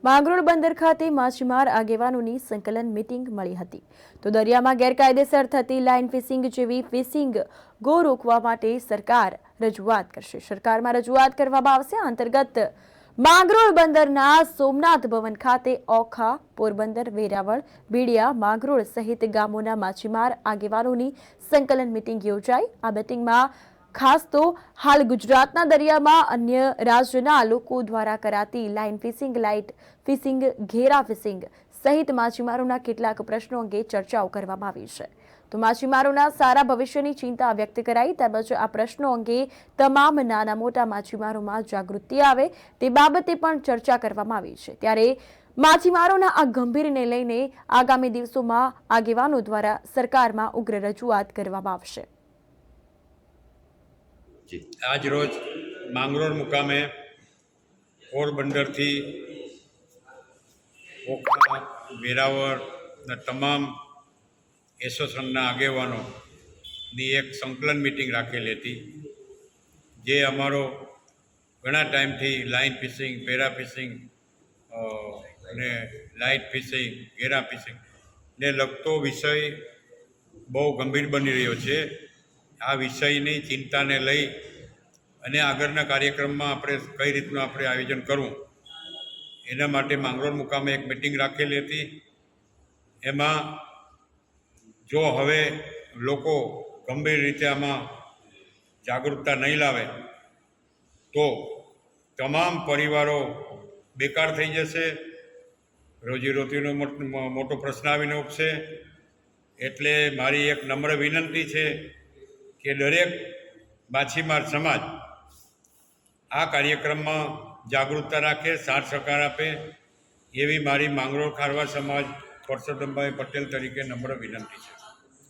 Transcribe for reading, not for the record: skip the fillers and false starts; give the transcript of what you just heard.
માંગરોળ બંદર ખાતે માછીમાર આગેવાનોની સંકલન મીટિંગ મળી હતી તો દરિયામાં ગેરકાયદેસર થતી લાઇન ફિશિંગ જેવી ફિશિંગ ગો રોકવા માટે સરકાર રજૂઆત કરશે। સરકારમાં રજૂઆત કરવામાં આવશે। આ અંતર્ગત માંગરોળ બંદરના સોમનાથ ભવન ખાતે ઓખા, પોરબંદર, વેરાવળ, બીડિયા, માંગરોળ સહિત ગામોના માછીમાર આગેવાનોની સંકલન મીટિંગ યોજાઈ। આ મીટિંગમાં ખાસ તો હાલ ગુજરાતના દરિયામાં અન્ય રાજ્યના લોકો દ્વારા કરાતી લાઇન ફિશિંગ, લાઇટ ફિશિંગ, ઘેરા ફિશિંગ સહિત માછીમારોના કેટલાક પ્રશ્નો અંગે ચર્ચાઓ કરવામાં આવી છે। તો માછીમારોના સારા ભવિષ્યની ચિંતા વ્યક્ત કરાઈ તેમજ આ પ્રશ્નો અંગે તમામ નાના મોટા માછીમારોમાં જાગૃતિ આવે તે બાબતે પણ ચર્ચા કરવામાં આવી છે। ત્યારે માછીમારોના આ ગંભીરને લઈને આગામી દિવસોમાં આગેવાનો દ્વારા સરકારમાં ઉગ્ર રજૂઆત કરવામાં આવશે। આજ રોજ માંગરોળ મુકામે પોરબંદરથી ઓખા, વેરાવળના તમામ એસોસિએશનના આગેવાનોની એક સંકલન મિટિંગ રાખેલી હતી, જે અમારો ઘણા ટાઈમથી લાઇન ફિશિંગ, પેરા ફિશિંગ અને લાઇટ ફિશિંગ, ઘેરા ફિશિંગને લગતો વિષય બહુ ગંભીર બની રહ્યો છે। આ વિષયની ચિંતાને લઈ અને આગળના કાર્યક્રમમાં આપણે કઈ રીતનું આપણે આયોજન કરવું એના માટે માંગરોળ મુકામે એક મિટિંગ રાખેલી હતી। એમાં જો હવે લોકો ગંભીર રીતે આમાં જાગૃતતા નહીં લાવે તો તમામ પરિવારો બેકાર થઈ જશે, રોજીરોટીનો મોટો પ્રશ્ન આવીને ઉપસે। એટલે મારી એક નમ્ર વિનંતી છે કે દરેક માછીમાર સમાજ આ કાર્યક્રમમાં જાગૃતતા રાખે, સાથ સહકાર આપે એવી મારી માંગરોળ ખારવા સમાજ પરસોત્તમભાઈ પટેલ તરીકે નમ્ર વિનંતી છે।